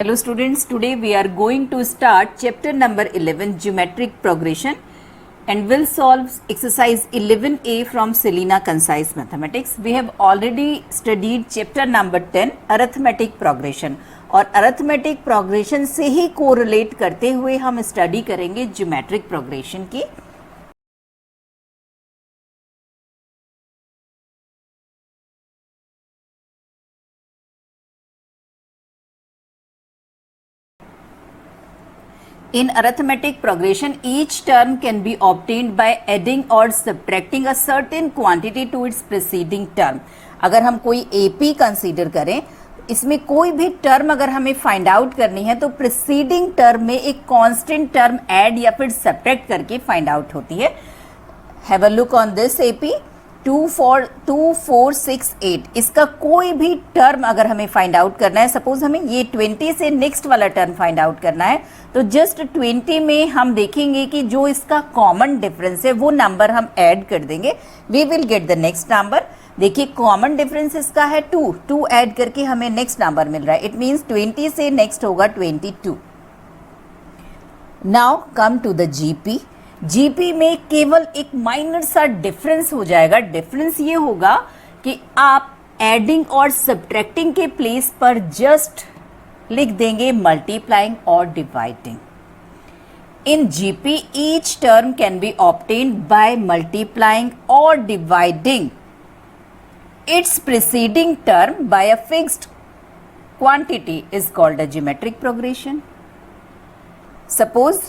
Hello students, today we are going to start chapter number 11 geometric progression and will solve exercise 11a from Selena Concise Mathematics. We have already studied chapter number 10 arithmetic progression और arithmetic progression से ही correlate करते हुए हम study करेंगे geometric progression की. In arithmetic progression, each term can be obtained by adding or subtracting a certain quantity to its preceding term. अगर हम कोई AP कंसीडर करें, इसमें कोई भी टर्म अगर हमें फाइंड आउट करनी है तो प्रीसीडिंग टर्म में एक कांस्टेंट टर्म ऐड या फिर सब्ट्रैक्ट करके फाइंड आउट होती है. Have a look on this AP 2468. इसका कोई भी टर्म अगर हमें फाइंड आउट करना है, सपोज हमें ये 20 से नेक्स्ट वाला टर्म फाइंड आउट करना है, तो जस्ट 20 में हम देखेंगे कि जो इसका कॉमन डिफरेंस है वो नंबर हम ऐड कर देंगे. We will get the next number. देखिए कॉमन डिफरेंस इसका है 2 ऐड करके हमें नेक्स्ट नंबर मिल रहा है. इट मीन्स 20 से नेक्स्ट होगा 22. Now come to the GP में केवल एक माइनर सा डिफरेंस हो जाएगा. डिफरेंस ये होगा कि आप एडिंग और सब्ट्रैक्टिंग के प्लेस पर जस्ट लिख देंगे मल्टीप्लाइंग और dividing. In GP each term can be obtained by multiplying और dividing its preceding term by a fixed quantity is called a geometric progression. Suppose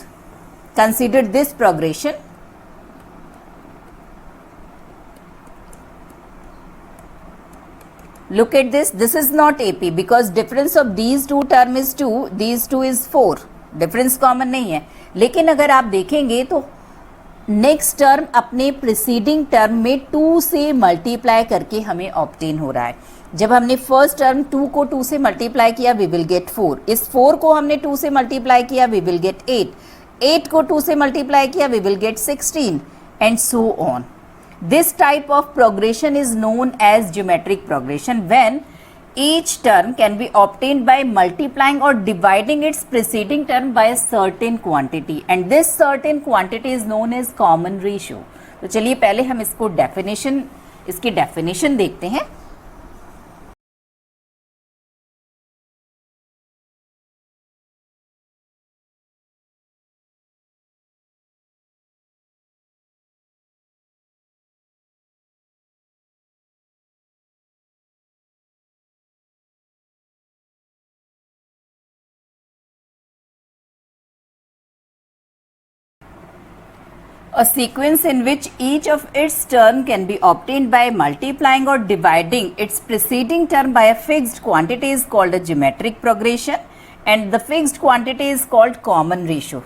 consider this progression. Look at this. This is not AP because difference of these two term is 2. These two is 4. Difference common नहीं है. लेकिन अगर आप देखेंगे तो next term अपने preceding term में 2 से मल्टीप्लाई करके हमें ऑब्टेन हो रहा है. जब हमने फर्स्ट टर्म 2 को 2 से मल्टीप्लाई किया वी विल गेट 4. इस 4 को हमने 2 से मल्टीप्लाई किया वी विल गेट 8. 8 को 2 से मल्टीप्लाई किया we will get 16 and so on. This type of progression is known as geometric progression when each term can be obtained by multiplying or dividing its preceding term by a certain quantity and this certain quantity is known as common ratio. तो चलिए पहले हम इसकी definition देखते हैं. A sequence in which each of its term can be obtained by multiplying or dividing its preceding term by a fixed quantity is called a geometric progression and the fixed quantity is called common ratio.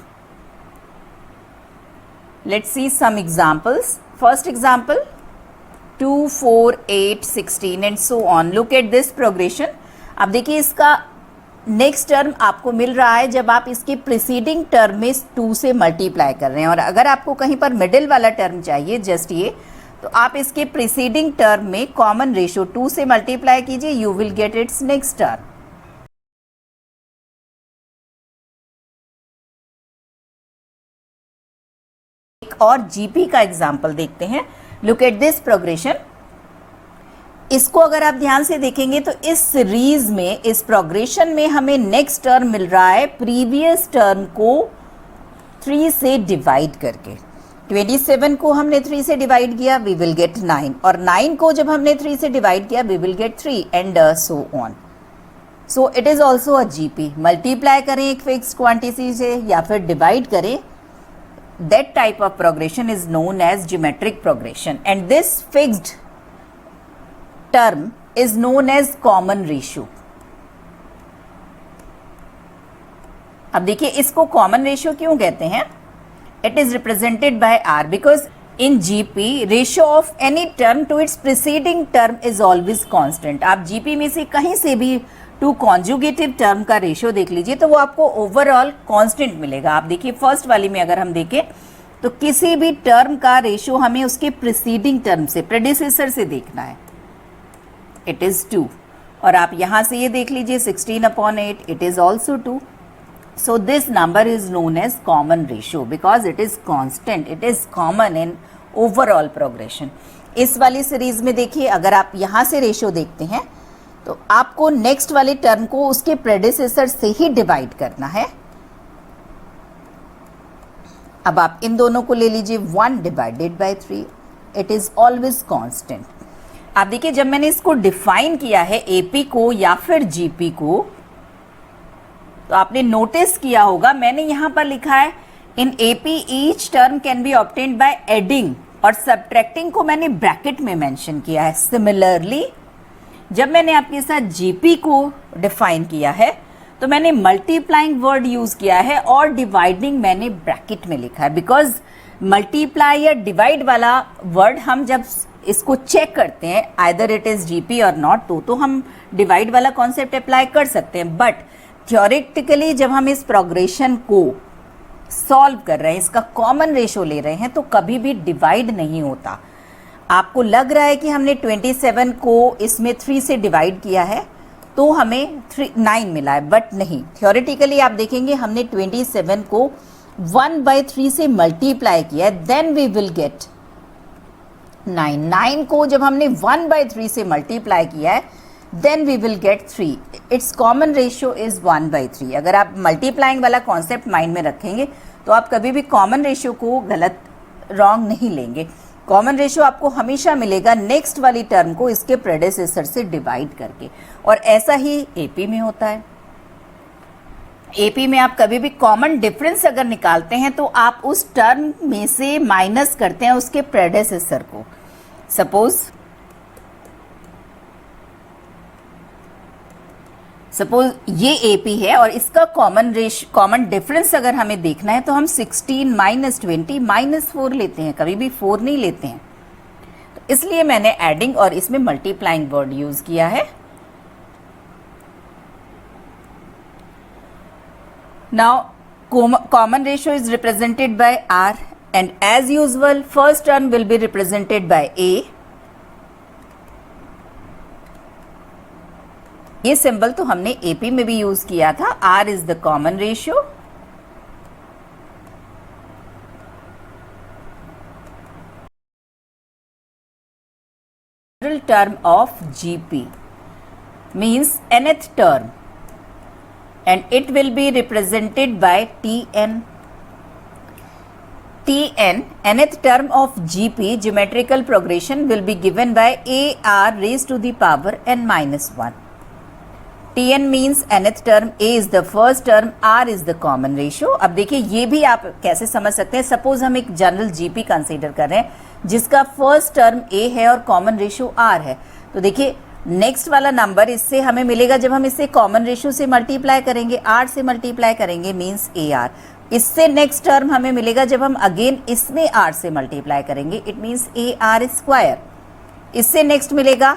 Let's see some examples. First example 2, 4, 8, 16 and so on. Look at this progression. अब देखिए इसका next term आपको मिल रहा है जब आप इसके preceding term में 2 से मल्टीप्लाई कर रहे हैं और अगर आपको कहीं पर मिडिल वाला टर्म चाहिए जस्ट ये, तो आप इसके प्रीसीडिंग टर्म में कॉमन रेशियो 2 से मल्टीप्लाई कीजिए. You will get it's next term. एक और जीपी का एग्जांपल देखते हैं. Look at this progression. इसको अगर आप ध्यान से देखेंगे तो इस सीरीज में इस प्रोग्रेशन में हमें नेक्स्ट टर्म मिल रहा है प्रीवियस टर्म को 3 से डिवाइड करके. 27 को हमने 3 से डिवाइड किया वी विल गेट 9 और 9 को जब हमने 3 से डिवाइड किया we will get 3 and so on. So it is also a GP. Multiply करें एक फिक्स क्वांटिटी से या फिर डिवाइड करें, that type of progression is known as geometric progression and this fixed term is known as common ratio. अब देखिए इसको common ratio क्यों कहते हैं? It is represented by R because in GP ratio of any term to its preceding term is always constant. आप GP में से कहीं से भी टू कॉन्जुगेटिव टर्म का रेशियो देख लीजिए तो वो आपको ओवरऑल कांस्टेंट मिलेगा. आप देखिए फर्स्ट वाली में अगर हम देखें तो किसी भी टर्म का रेशियो हमें उसके प्रीसीडिंग टर्म से प्रेडिसेसर से देखना है. इट इज 2 और आप यहाँ से ये देख लीजिए 16/8, it is also 2. So this number is known as common ratio because it is constant, it is common in overall progression. इस वाली सीरीज में देखिए, अगर आप यहाँ से रेशियो देखते हैं तो आपको नेक्स्ट वाले टर्म को उसके प्रेडिसेसर से ही डिवाइड करना है. अब आप इन दोनों को ले लीजिए, 1 divided by 3, it is always constant. आप देखिए जब मैंने इसको डिफाइन किया है एपी को या फिर जीपी को, तो आपने नोटिस किया होगा मैंने यहां पर लिखा है in AP each term can be obtained by adding, और सब्ट्रैक्टिंग को मैंने ब्रैकेट में मेंशन किया है. सिमिलरली जब मैंने आपके साथ जीपी को डिफाइन किया है तो मैंने मल्टीप्लाइंग वर्ड यूज किया है और डिवाइडिंग मैंने ब्रैकेट में लिखा है, बिकॉज मल्टीप्लाई या डिवाइड वाला वर्ड हम जब इसको चेक करते हैं आइदर इट इज जीपी और नॉट, तो हम डिवाइड वाला कॉन्सेप्ट अप्लाई कर सकते हैं. बट थ्योरेटिकली जब हम इस प्रोग्रेशन को सॉल्व कर रहे हैं, इसका कॉमन रेशो ले रहे हैं, तो कभी भी डिवाइड नहीं होता. आपको लग रहा है कि हमने 27 को इसमें 3 से डिवाइड किया है तो हमें 9 मिला है, बट नहीं. थ्योरेटिकली आप देखेंगे हमने 27 को 1/3 से मल्टीप्लाई किया है, देन वी विल गेट 9. 9 को जब हमने 1/3 से मल्टीप्लाई किया है then we will get 3. its common ratio is 1/3. अगर आप मल्टीप्लाइंग वाला कॉन्सेप्ट माइंड में रखेंगे तो आप कभी भी कॉमन रेशियो को गलत रॉन्ग नहीं लेंगे. कॉमन रेशियो आपको हमेशा मिलेगा नेक्स्ट वाली टर्म को इसके प्रेडेसेसर से डिवाइड करके, और ऐसा ही एपी में होता है. एपी में आप कभी भी कॉमन डिफरेंस अगर निकालते हैं तो आप उस टर्म में से माइनस करते हैं उसके प्रेडेसेसर को. सपोज ये एपी है और इसका कॉमन डिफरेंस अगर हमें देखना है तो हम 16 - 20 - 4 लेते हैं, कभी भी 4 नहीं लेते हैं. तो इसलिए मैंने एडिंग और इसमें मल्टीप्लाइंग वर्ड यूज किया है. Now common ratio is represented by R, and as usual first term will be represented by A. ये सिंबल तो हमने एपी में भी यूज किया था. R is the common ratio. Term of GP means nth term, and it will be represented by Tn. Tn, nth term of GP, geometrical progression, will be given by AR raised to the power n-1. Tn means nth term, A is the first term, R is the common ratio. अब देखिए ये भी आप कैसे समझ सकते हैं. Suppose हम एक जनरल जीपी कंसीडर कर रहे हैं जिसका फर्स्ट टर्म A है और कॉमन रेशियो R है. तो देखिए नेक्स्ट वाला नंबर इससे हमें मिलेगा जब हम इसे कॉमन रेशियो से मल्टीप्लाई करेंगे, R से मल्टीप्लाई करेंगे, मीन्स AR. इससे नेक्स्ट टर्म हमें मिलेगा जब हम अगेन इसमें R से मल्टीप्लाई करेंगे, इट मीन्स AR स्क्वायर. इससे नेक्स्ट मिलेगा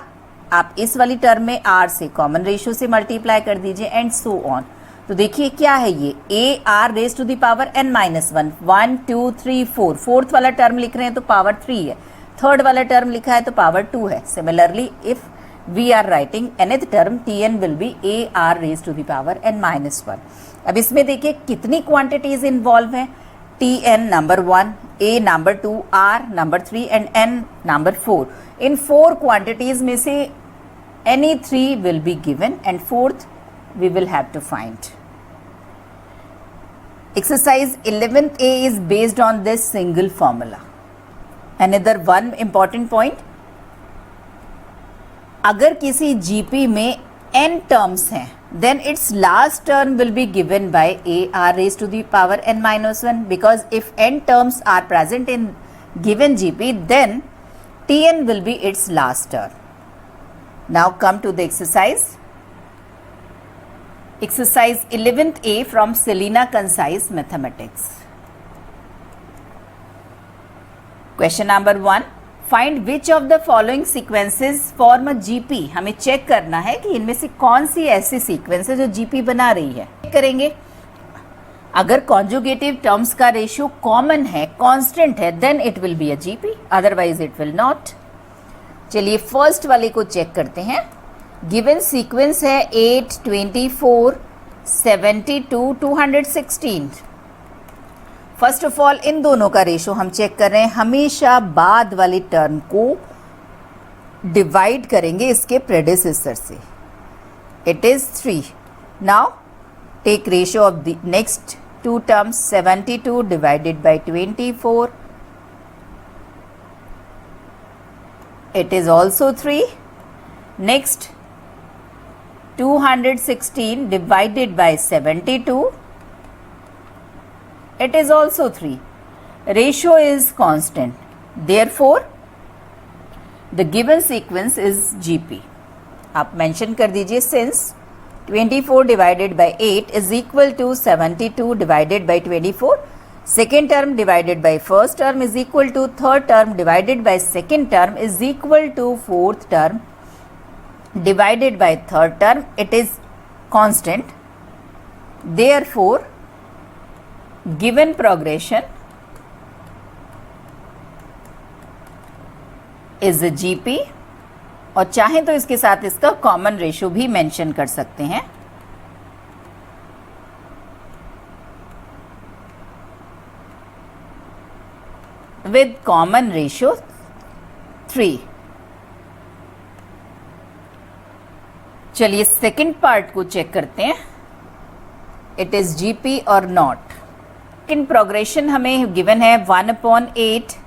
आप इस वाली टर्म में R से कॉमन रेशियो से मल्टीप्लाई कर दीजिए एंड सो ऑन. तो देखिए क्या है ये AR raise to the power n-1. 1 2 3 4, fourth वाला टर्म लिख रहे हैं तो पावर 3 है, थर्ड वाला टर्म लिखा है तो पावर 2 है. Similarly if we are writing nth term Tn will be AR raise to the power n-1. अब इसमें देखिए कितनी क्वांटिटीज इन्वॉल्व हैं. Tn number 1, A number 2, R number 3 and N number 4. इन 4 क्वांटिटीज में से any 3 will be given and fourth we will have to find. Exercise 11A is based on this single formula. Another one important point, अगर किसी GP में n terms हैं then its last term will be given by AR raised to the power n-1, because if n terms are present in given GP then Tn will be its last term. Now come to the exercise. Exercise 11th A from Selena Concise Mathematics. Question number 1. Find which of the following sequences form a GP. हमें check करना है कि इनमें से कौन सी ऐसी sequence है जो GP बना रही है. करेंगे अगर कॉन्जुगेटिव टर्म्स का रेशियो कॉमन है, कांस्टेंट है, then it will be a GP, otherwise it will not. चलिए फर्स्ट वाले को चेक करते हैं. गिवन सीक्वेंस है 8, 24, 72, 216। फर्स्ट ऑफ ऑल इन दोनों का रेशो हम चेक कर रहे हैं, हमेशा बाद वाली टर्म को डिवाइड करेंगे इसके प्रेडिसेसर से। It is 3। Now take ratio of the next two terms, 72 divided by 24, it is also 3. Next 216 divided by 72, it is also 3. Ratio is constant, therefore the given sequence is GP. आप mention कर दीजिए, since 24 divided by 8 is equal to 72 divided by 24, second term divided by first term is equal to third term divided by second term is equal to fourth term divided by third term. It is constant. Therefore, given progression is a GP. और चाहें तो इसके साथ इसका common ratio भी mention कर सकते हैं। with common ratio 3। चलिए सेकंड पार्ट को चेक करते हैं, इट इज जीपी और नॉट। इन प्रोग्रेशन हमें गिवन है 1/8,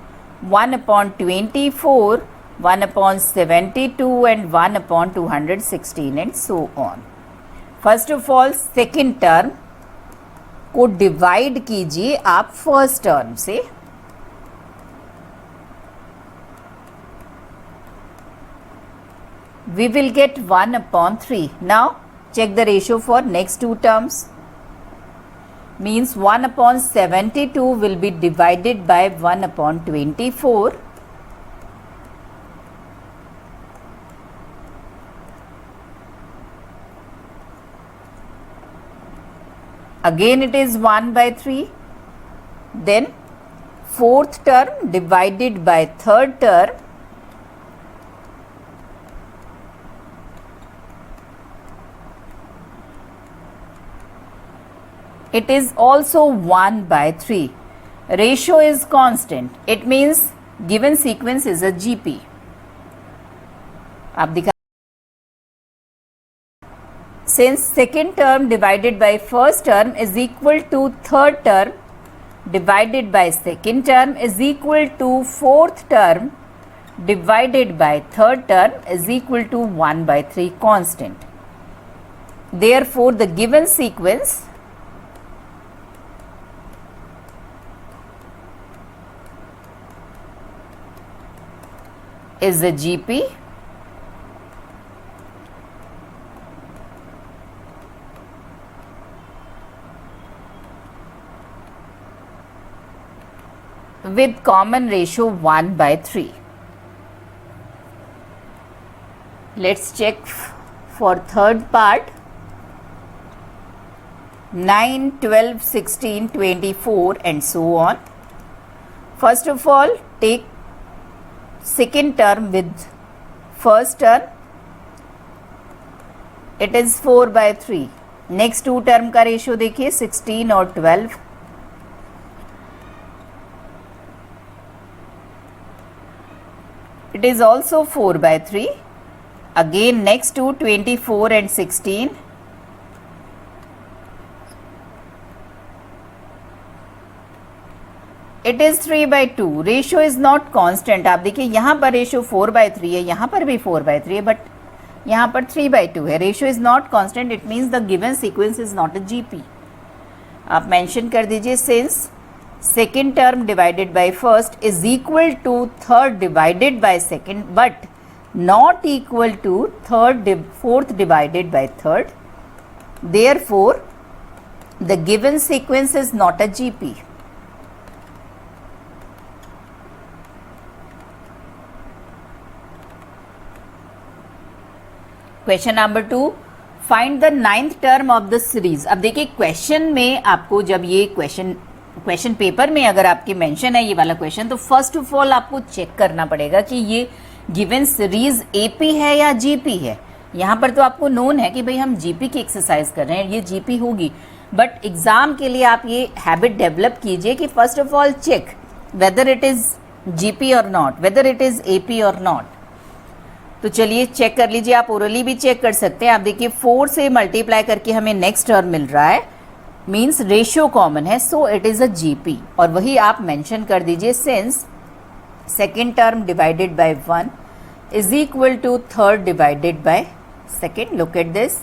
1/24, 1/72 and 1/216 and so on. First of all second term को डिवाइड कीजिए आप फर्स्ट टर्म से। We will get 1/3. Now check the ratio for next two terms. Means 1/72 will be divided by 1/24. Again it is 1/3. Then fourth term divided by third term. It is also 1/3. Ratio is constant. It means given sequence is a GP. आप दिखा, since second term divided by first term is equal to third term divided by second term is equal to fourth term divided by third term is equal to 1/3 constant. Therefore, the given sequence is a GP with common ratio 1/3. Let's check for third part. 9, 12, 16, 24 and so on. First of all, take second term with first term, it is 4/3. Next two term का ratio देखिए 16 और 12, it is also 4/3. Again next to 24 and 16, it is 3/2. Ratio is not constant. आप देखिए यहाँ पर ratio 4/3 है, यहाँ पर भी 4/3 है, बट यहाँ पर 3/2 है. Ratio is not constant. It means the given sequence is not a GP. आप मेंशन कर दीजिए since second term divided by first is equal to third divided by second, but not equal to fourth divided by third. Therefore, the given sequence is not a GP. Question number 2. Find the ninth term of the series. अब देखिए question में आपको जब ये question paper में अगर आपके mention है ये वाला क्वेश्चन, तो फर्स्ट ऑफ ऑल आपको चेक करना पड़ेगा कि ये गिवन सीरीज एपी है या जीपी है. यहाँ पर तो आपको नोन है कि भाई हम जीपी की एक्सरसाइज कर रहे हैं, ये जीपी होगी, बट एग्जाम के लिए आप ये हैबिट डेवलप कीजिए कि first of all check whether it is GP और not, whether it is AP और नॉट। तो चलिए चेक कर लीजिए, आप ओरली भी चेक कर सकते हैं। आप देखिए 4 से मल्टीप्लाई करके हमें नेक्स्ट टर्म मिल रहा है, मीन्स रेशियो कॉमन है, so it is a GP. और वही आप मेंशन कर दीजिए, since second term divided by 1 is equal to third divided by second, look at this,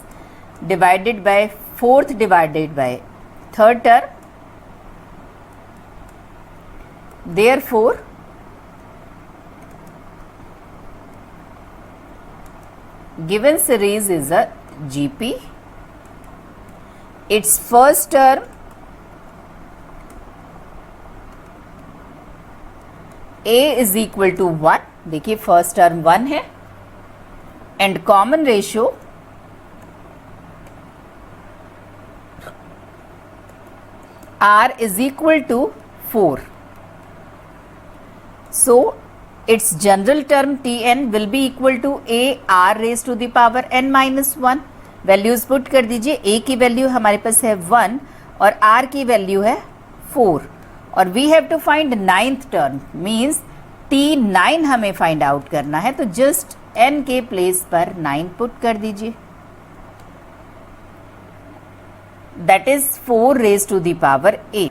divided by fourth divided by third term, therefore given series is a GP. Its first term A is equal to 1, देखिए first term 1 है, and common ratio R is equal to 4. So its general term Tn will be equal to a r raised to the power n minus 1. Values put कर दीजिए, a की value हमारे पास है 1 और r की value है 4, और we have to find ninth term, means T9 हमें फाइंड आउट करना है, तो जस्ट n के प्लेस पर 9 पुट कर दीजिए, that is 4 raised to the power a.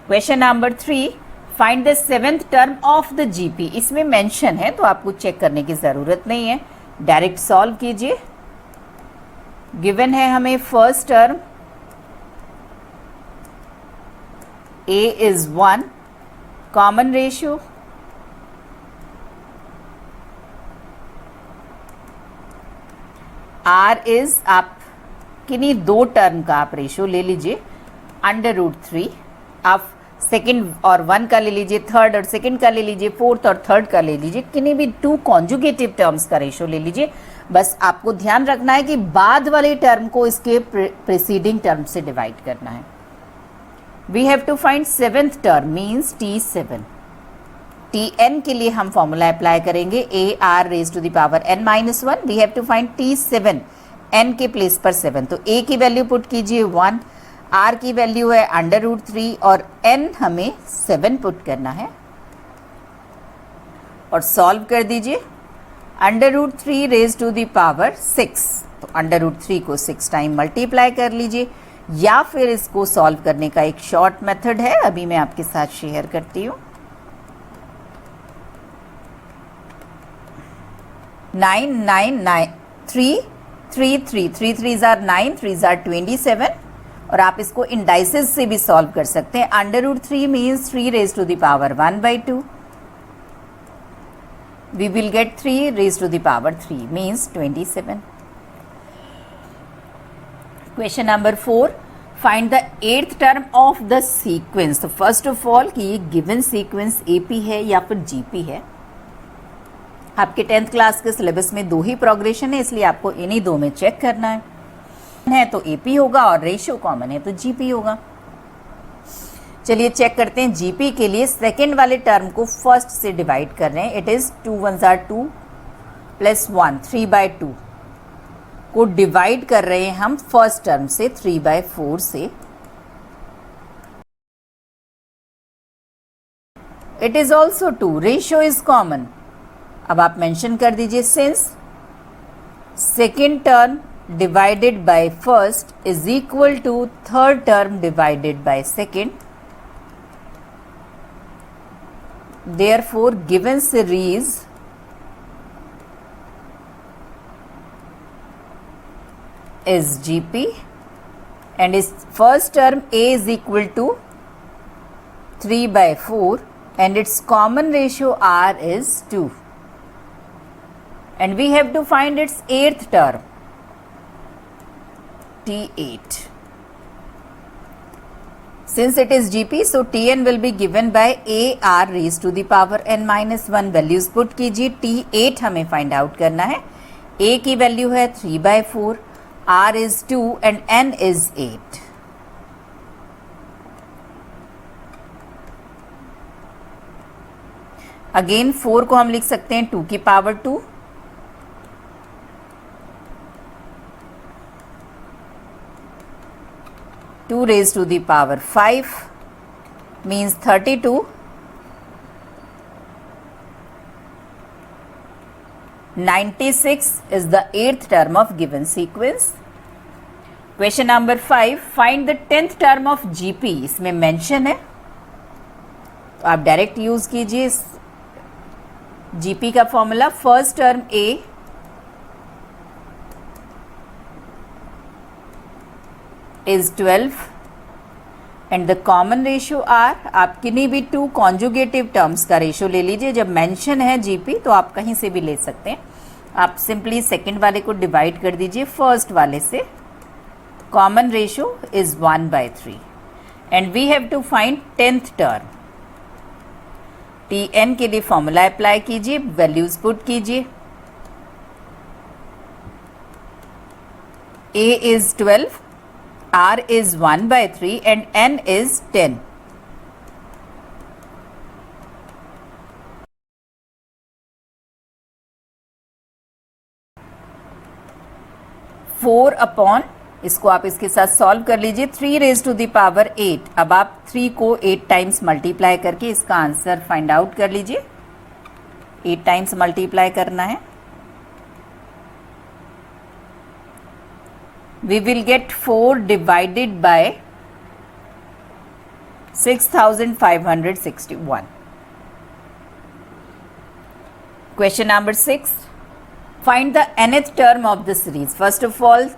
Question number 3, find the seventh term of the GP. इसमें मेंशन है तो आपको चेक करने की जरूरत नहीं है, डायरेक्ट सॉल्व कीजिए। गिवन है हमें first term a is 1, common ratio r is, आप किन्हीं दो टर्म का आप रेशियो ले लीजिए, √3, आप सेकेंड और 1 का ले लीजिए, थर्ड और सेकेंड का ले लीजिए, फोर्थ और थर्ड का ले लीजिए, किन्हीं भी 2 कॉन्जुगेटिव टर्म्स का रेशियो ले लीजिए। बस आपको ध्यान रखना है कि बाद वाले टर्म को इसके प्रीसीडिंग टर्म से डिवाइड करना है। We have to find seventh term, means T7। Tn के लिए हम फॉर्मूला अप्लाई करेंगे, a r raised to the power n minus 1. We have to find T7, n के प्लेस पर 7, तो a की वैल्यू पुट कीजिए 1, r की वैल्यू है √3 और n हमें 7 पुट करना है, और सॉल्व कर दीजिए। √3 raised to the power 6, तो √3 को 6 टाइम मल्टीप्लाई कर लीजिए, या फिर इसको सॉल्व करने का एक शॉर्ट मेथड है, अभी मैं आपके साथ शेयर करती हूँ। 9 9 9 3 3 3 3 3 are 9, 3 are 27, और आप इसको इंडाइसेस से भी सॉल्व कर सकते हैं। √3 means 3 raised to the power 1/2, we will get 3 raised to the power 3 means 27. Question number 4, find the 8th term of the sequence. तो फर्स्ट ऑफ ऑल कि ये गिवन सीक्वेंस AP है या फिर GP है। आपके 10th क्लास के syllabus में 2 ही प्रोग्रेशन है, इसलिए आपको इन्हीं 2 में चेक करना है तो AP होगा, और रेशियो कॉमन है तो GP होगा। चलिए चेक करते हैं GP के लिए। सेकेंड वाले टर्म को फर्स्ट से डिवाइड कर रहे हैं, it is 2 1s are 2 plus 1 3/2 को डिवाइड कर रहे हैं हम फर्स्ट टर्म से 3/4 से। It is also 2, ratio is common. अब आप मेंशन कर दीजिए, since second term divided by first is equal to third term divided by second, therefore given series is GP, and its first term A is equal to 3/4 and its common ratio R is 2, and we have to find its 8th term T8. Since it is GP, so Tn will be given by a r raised to the power n minus 1. Values put कीजिए, T8 हमें find out करना है। a की value है 3/4, r is 2 and n is 8. Again 4 को हम लिख सकते हैं 2 की power 2, two raise to the power 5 means 32. 96 is the 8th term of given sequence. Question number 5, find the 10th term of GP. इसमें मेंशन है तो आप डायरेक्ट यूज कीजिए GP का formula. First term A is 12 and the common ratio r. आप किन्हीं भी 2 conjugative terms का रेशियो ले लीजिए. जब मेंशन है GP तो आप कहीं से भी ले सकते हैं. आप सिंपली सेकंड वाले को डिवाइड कर दीजिए फर्स्ट वाले से. Common ratio is 1/3 and we have to find 10th term. Tn के लिए फॉर्मूला अप्लाई कीजिए, वैल्यूज पुट कीजिए. A is 12, R is 1/3 and N is 10. Four upon, इसको आप इसके साथ सॉल्व कर लीजिए, 3 रेज टू द पावर 8. अब आप 3 को 8 टाइम्स मल्टीप्लाई करके इसका आंसर फाइंड आउट कर लीजिए. 8 टाइम्स मल्टीप्लाई करना है. We will get 4 divided by 6561. Question number 6. Find the nth term of the series. First of all,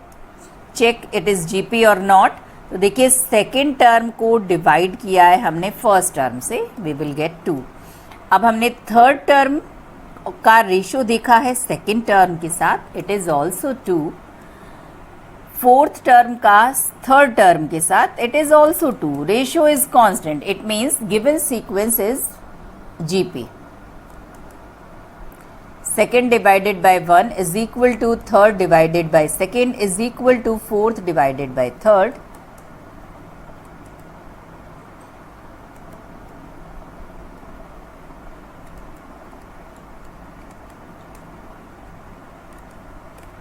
check it is GP or not. तो देखिए सेकेंड टर्म को divide किया है हमने फर्स्ट टर्म से, we will get 2. अब हमने third term का रेशियो देखा है सेकेंड टर्म के साथ, it is also 2. Fourth term का थर्ड टर्म के साथ it is also 2. Ratio is constant. It means given sequence is GP. Second divided by 1 is equal to third divided by second is equal to fourth divided by third.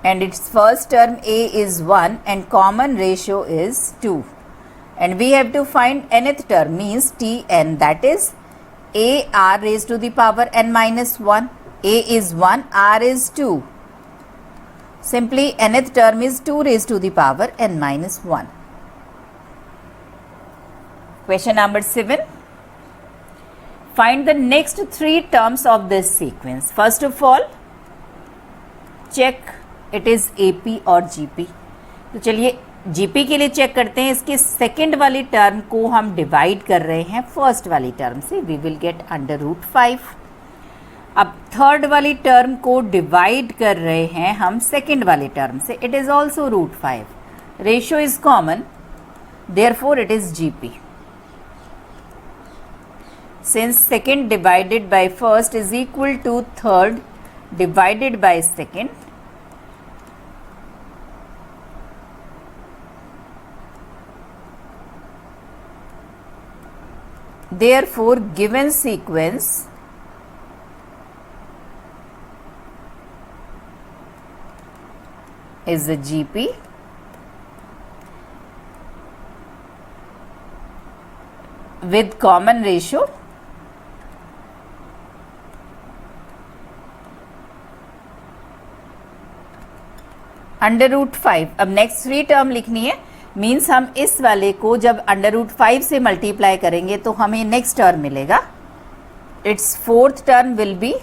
And its first term A is 1 and common ratio is 2. And we have to find nth term means Tn, that is A r raised to the power n minus 1. A is 1, r is 2. Simply nth term is 2 raised to the power n minus 1. Question number 7. Find the next 3 terms of this sequence. First of all, check it is AP और GP. तो चलिए GP के लिए check करते हैं. इसके second वाली term को हम डिवाइड कर रहे हैं फर्स्ट वाली टर्म से, वी विल गेट √5. अब थर्ड वाली टर्म को डिवाइड कर रहे हैं हम सेकेंड वाली टर्म से, it is also √5. Ratio is common, therefore it is GP. Since second divided by first is equal to third divided by second, therefore given sequence is a GP with common ratio √5. अब next 3 term लिखनी है. Means हम इस वाले को जब √5 से multiply करेंगे तो हमें नेक्स्ट टर्म मिलेगा. It's fourth term will B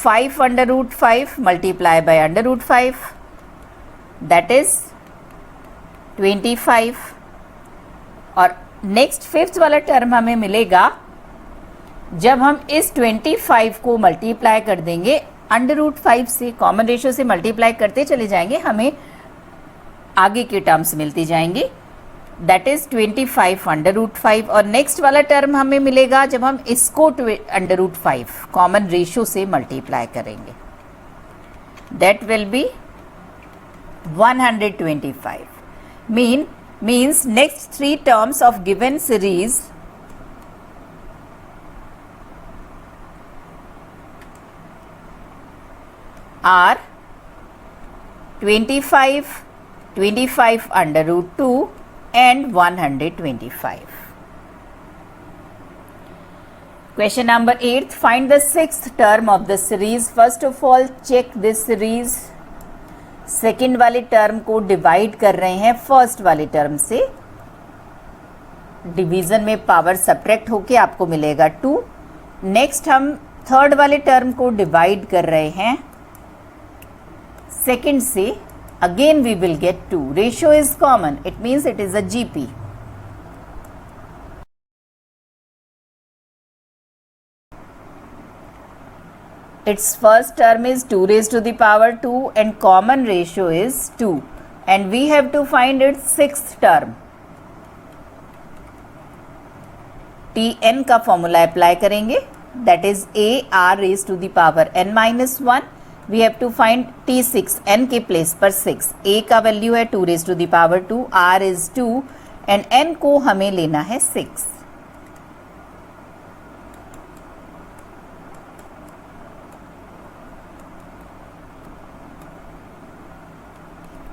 5 √5 multiply by √5, that is 25. और नेक्स्ट फिफ्थ वाला टर्म हमें मिलेगा जब हम इस 25 को मल्टीप्लाई कर देंगे √5 से, कॉमन रेशियो से मल्टीप्लाई करते चले जाएंगे, हमें आगे के टर्म्स मिलती जाएंगी, दैट इज 25 √5. और नेक्स्ट वाला टर्म हमें मिलेगा जब हम इसको √5 कॉमन रेशियो से मल्टीप्लाई करेंगे, that will be 125. means next 3 terms of given series are 25, 25 under root 2 and 125. Question number 8, find the sixth term of the series. First of all check this series. Second वाले term को divide कर रहे हैं first वाले term से. Division में power subtract होके आपको मिलेगा 2. नेक्स्ट हम थर्ड वाले टर्म को डिवाइड कर रहे हैं सेकेंड से. Again we will get 2. Ratio is common, it means it is a GP. Its first term is 2 raised to the power 2 and common ratio is 2, and we have to find its sixth term. Tn का formula apply करेंगे, that is a r raised to the power n minus 1. We have to find T6, n के place पर 6. a का value है 2 raised to the power 2, r is 2 and n को हमें लेना है 6.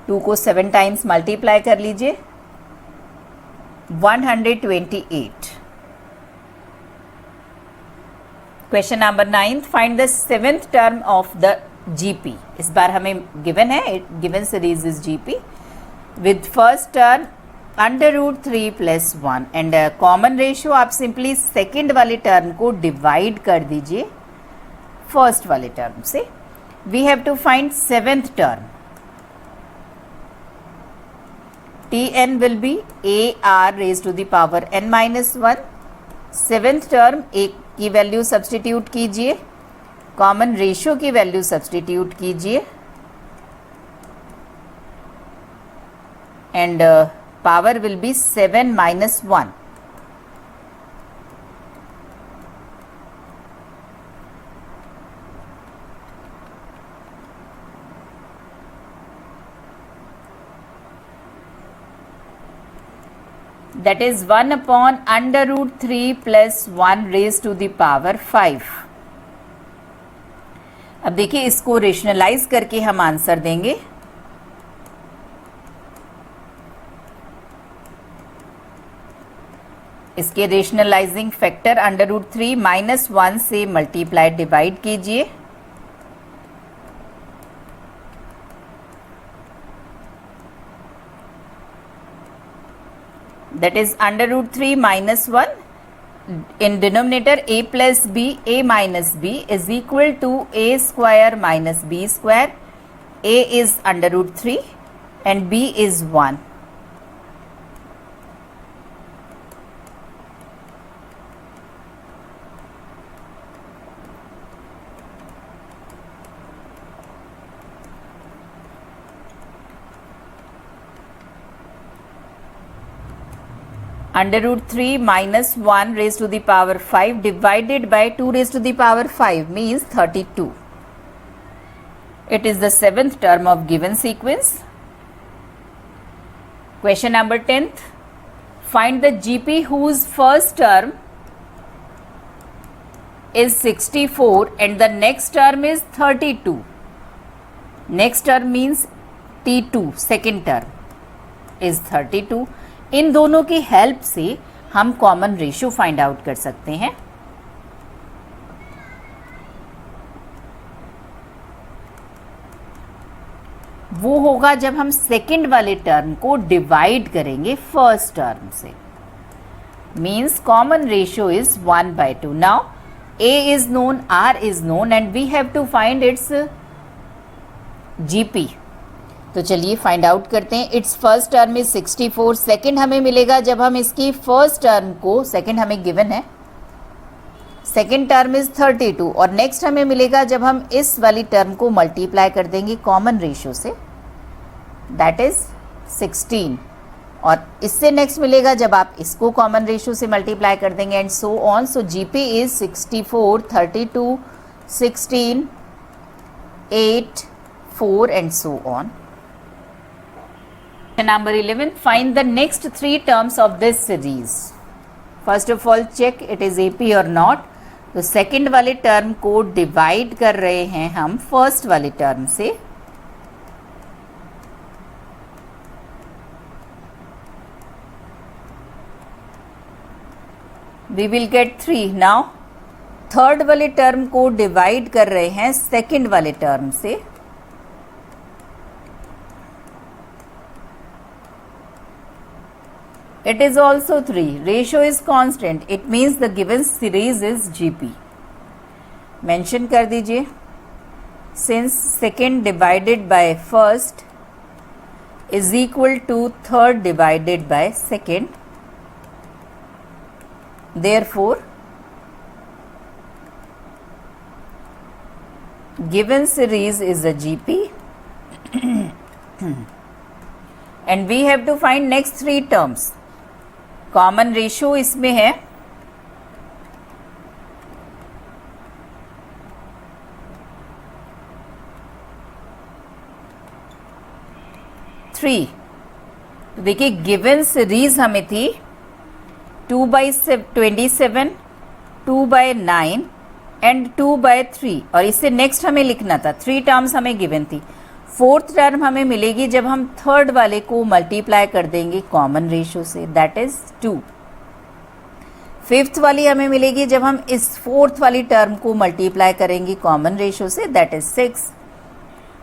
टू को 7 टाइम्स मल्टीप्लाई कर लीजिए, 128. Question number 9, find the seventh term of the GP. इस बार हमें गिवन है, given series is GP with first term under root 3 plus 1 and common ratio. आप सिंपली सेकेंड वाले टर्म को डिवाइड कर दीजिए फर्स्ट वाले टर्म से. We have to find seventh term. Tn will be ar raised to the power n minus 1. Seventh term एक की value substitute कीजिए, कॉमन रेशियो की वैल्यू सब्सटीट्यूट कीजिए and power will be 7 minus 1. That is 1 upon under root 3 plus 1 raised to the power 5. अब देखिए इसको rationalise करके हम आंसर देंगे. इसके rationalizing factor under root 3 minus 1 से मल्टीप्लाई डिवाइड कीजिए. That is under root 3 minus 1. In denominator a plus b, a minus b is equal to a square minus b square. A is under root 3 and b is 1. Under root 3 minus 1 raised to the power 5 divided by 2 raised to the power 5 means 32. It is the seventh term of given sequence. Question number 10th. Find the GP whose first term is 64 and the next term is 32. Next term means T2, second term is 32. इन दोनों की help से हम common ratio find out कर सकते हैं. वो होगा जब हम सेकेंड वाले टर्म को डिवाइड करेंगे फर्स्ट टर्म से. Means common ratio is 1/2. Now a is known, r is known and we have to find its GP. तो चलिए फाइंड आउट करते हैं. It's first term is 64. Second हमें मिलेगा जब हम इसकी फर्स्ट टर्म को, सेकेंड हमें गिवन है, सेकेंड टर्म इज 32 और नेक्स्ट हमें मिलेगा जब हम इस वाली टर्म को मल्टीप्लाई कर देंगे कॉमन रेशियो से, दैट इज 16. और इससे नेक्स्ट मिलेगा जब आप इसको कॉमन रेशियो से मल्टीप्लाई कर देंगे and so on. So GP is 64, 32, 16, 8, 4 and so on. Number 11, find the next three terms of this series. First of all check it is AP or not. तो second वाले term को divide कर रहे हैं हम first वाले term से। We will get 3। Now third वाले टर्म को डिवाइड कर रहे हैं सेकंड वाले टर्म से। It is also 3. Ratio is constant. It means the given series is GP. Mention कर दीजिए। Since second divided by first is equal to third divided by second, therefore given series is a GP and we have to find next three terms. Common ratio इसमें है 3। देखिए given series हमें थी 2/27, 2/9 and 2/3 और इससे next हमें लिखना था 3 टर्म्स हमें गिवन थी। फोर्थ टर्म हमें मिलेगी जब हम थर्ड वाले को मल्टीप्लाई कर देंगे कॉमन रेशियो से, दैट इज 2। फिफ्थ वाली हमें मिलेगी जब हम इस फोर्थ वाली टर्म को मल्टीप्लाई करेंगे कॉमन रेशियो से, दैट इज 6।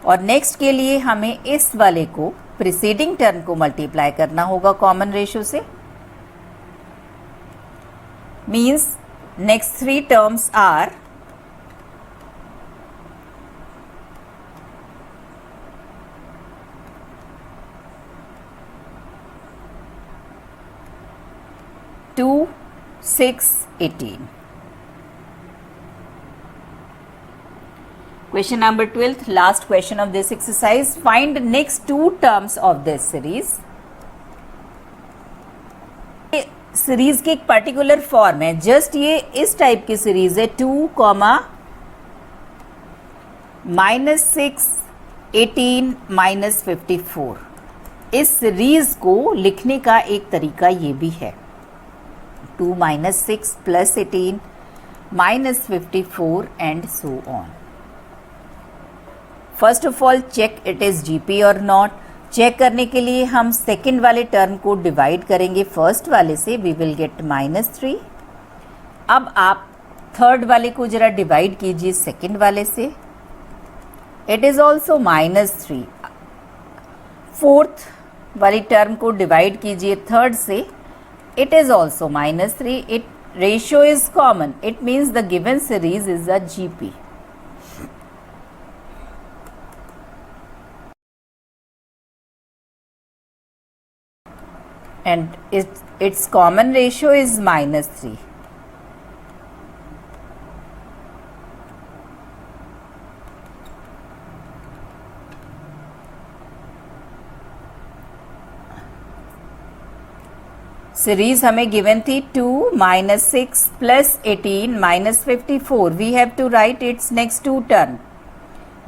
और नेक्स्ट के लिए हमें इस वाले को प्रीसीडिंग टर्म को मल्टीप्लाई करना होगा कॉमन रेशियो से। Means next 3 terms are 2, 6, 18. Question number 12th, last question of this exercise. Find next 2 terms of this series. Series की एक पर्टिकुलर फॉर्म है, जस्ट ये इस टाइप की सीरीज है 2, -6, 18, -54। इस सीरीज को लिखने का एक तरीका ये भी है 2 - 6 + 18 -54 and so on. First of all check it is GP or not. Check करने के लिए हम सेकेंड वाले टर्म को डिवाइड करेंगे फर्स्ट वाले से, वी विल गेट -3। अब आप थर्ड वाले को जरा डिवाइड कीजिए सेकेंड वाले से, इट इज ऑल्सो -3। फोर्थ वाली टर्म को डिवाइड कीजिए थर्ड से, it is also -3. It ratio is common. It means the given series is a GP. And its common ratio is -3. Series हमें गिवन थी 2 - 6 + 18 -54। We have to write its next 2 term.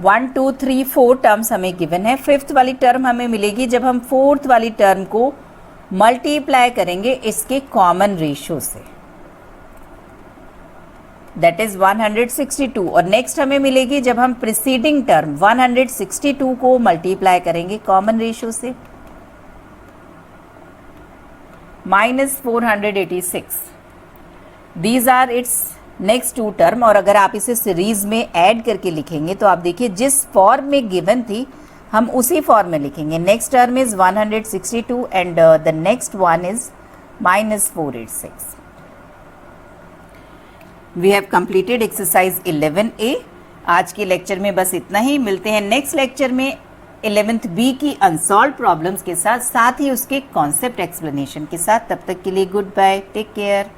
1, 2, 3, 4 terms हमें given है। Fifth वाली term हमें मिलेगी जब हम fourth वाली टर्म को मल्टीप्लाई करेंगे इसके कॉमन रेशियो से, दैट इज 162। और नेक्स्ट हमें मिलेगी जब हम प्रीसीडिंग टर्म 162 को मल्टीप्लाई करेंगे कॉमन रेशियो से, -486। These are its next 2 term. और अगर आप इसे सीरीज में ऐड करके लिखेंगे तो आप देखिए जिस फॉर्म में गिवन थी हम उसी फॉर्म में लिखेंगे। Next term is 162 and the next one is -486। We have completed exercise 11A। आज के लेक्चर में बस इतना ही। मिलते हैं नेक्स्ट लेक्चर में 11th B की अनसॉल्व प्रॉब्लम्स के साथ ही उसके कॉन्सेप्ट एक्सप्लेनेशन के साथ। तब तक के लिए गुड बाय, टेक केयर।